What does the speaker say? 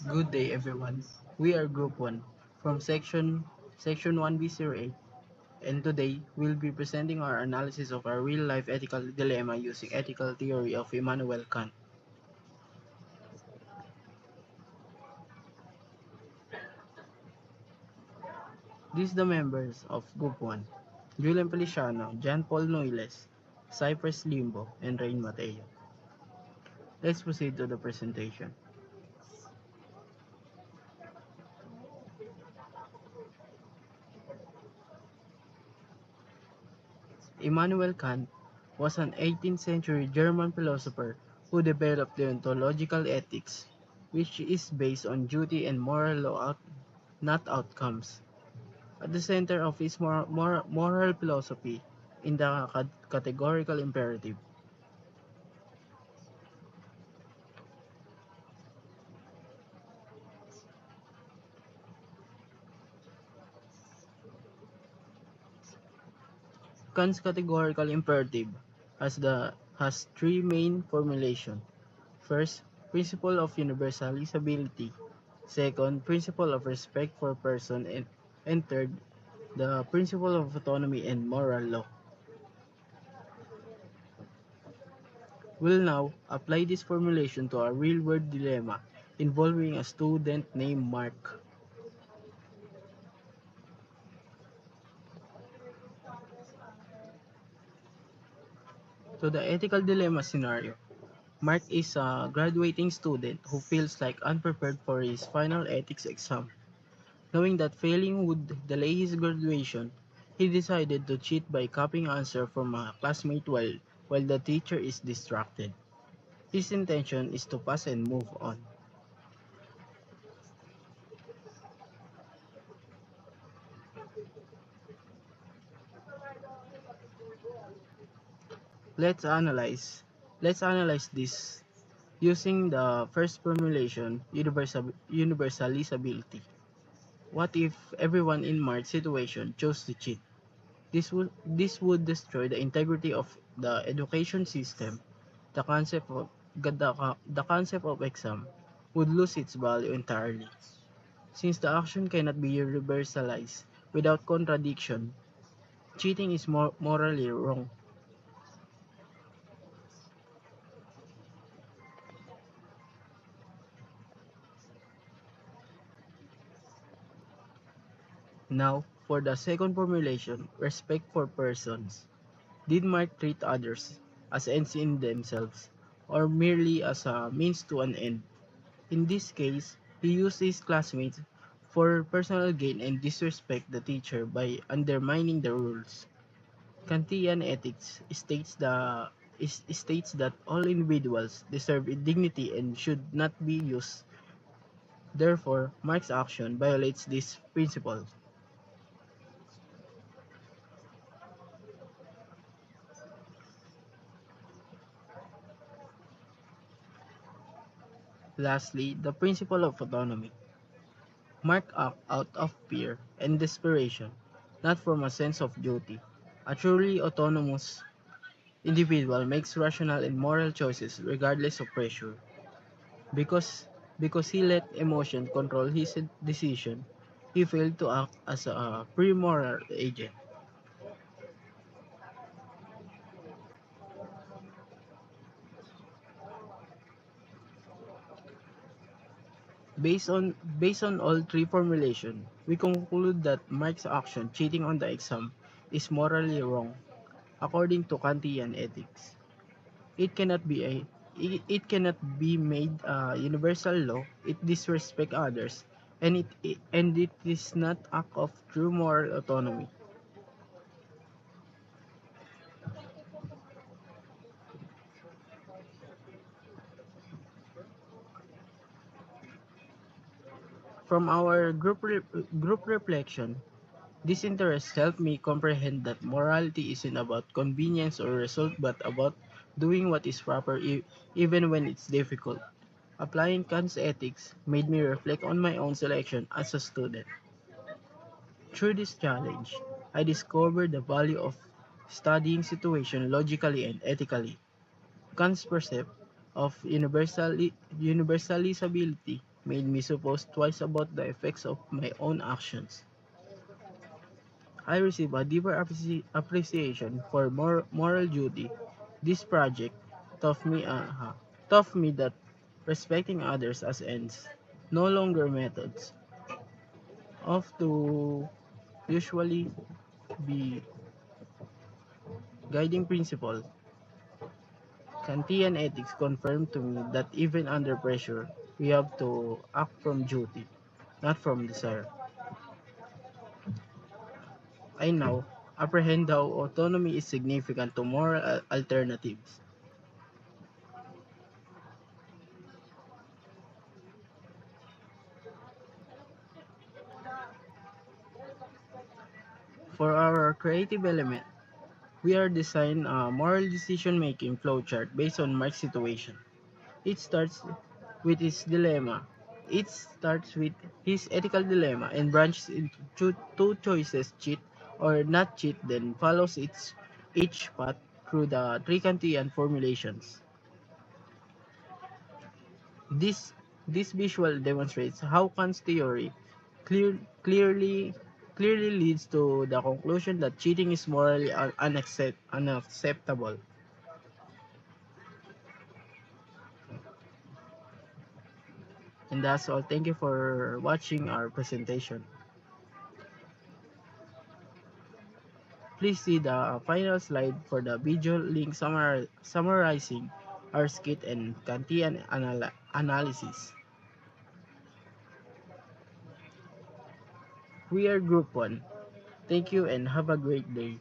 Good day, everyone. We are Group 1 from Section 1B08, and today we'll be presenting our analysis of our real-life ethical dilemma using ethical theory of Immanuel Kant. These are the members of Group 1: Julian Feliciano, John Paul Noiles, Cypress Limbo, and Rain Mateo. Let's proceed to the presentation. Immanuel Kant was an 18th century German philosopher who developed deontological ethics, which is based on duty and moral law, not outcomes. At the center of his moral philosophy in the categorical imperative. Kant's categorical imperative has three main formulations. First, principle of universalizability. Second, principle of respect for person, and third, the principle of autonomy and moral law. We'll now apply this formulation to a real-world dilemma involving a student named Mark. To the ethical dilemma scenario, Mark is a graduating student who feels like unprepared for his final ethics exam. Knowing that failing would delay his graduation, he decided to cheat by copying answer from a classmate while the teacher is distracted. His intention is to pass and move on. Let's analyze. Let's analyze this using the first formulation, universalizability. What if everyone in Mark's situation chose to cheat? This would destroy the integrity of the education system. The concept of exam would lose its value entirely. Since the action cannot be universalized without contradiction, cheating is morally wrong. Now, for the second formulation, respect for persons. Did Mark treat others as ends in themselves, or merely as a means to an end? In this case, he used his classmates for personal gain and disrespect the teacher by undermining the rules. Kantian ethics states that all individuals deserve dignity and should not be used. Therefore, Mark's action violates this principle. Lastly, the principle of autonomy. Mark acted out of fear and desperation, not from a sense of duty. A truly autonomous individual makes rational and moral choices regardless of pressure. Because, because he let emotion control his decision, he failed to act as a pre-moral agent. Based on all three formulations, we conclude that Mark's action cheating on the exam is morally wrong according to Kantian ethics. It cannot be a it cannot be made a universal law. It disrespects others, and it is not act of true moral autonomy. From our group reflection, this interest helped me comprehend that morality isn't about convenience or result but about doing what is proper even when it's difficult. Applying Kant's ethics made me reflect on my own selection as a student. Through this challenge, I discovered the value of studying situation logically and ethically. Kant's percept of universalizability made me suppose twice about the effects of my own actions. I receive a deeper appreciation for moral duty. This project taught me, taught me that respecting others as ends, no longer methods, of to usually be guiding principle. Kantian ethics confirmed to me that even under pressure, we have to act from duty, not from desire. I now apprehend how autonomy is significant to moral alternatives. For our creative element, we are design a moral decision-making flowchart based on Mark's situation. It starts with his dilemma. It starts with his ethical dilemma and branches into two choices, cheat or not cheat, then follows each path through the three Kantian formulations. This this visual demonstrates how Kant's theory clear, clearly clearly leads to the conclusion that cheating is morally unacceptable. And that's all. Thank you for watching our presentation. Please see the final slide for the video link summarizing our skit and Kantian analysis. We are Group 1. Thank you and have a great day.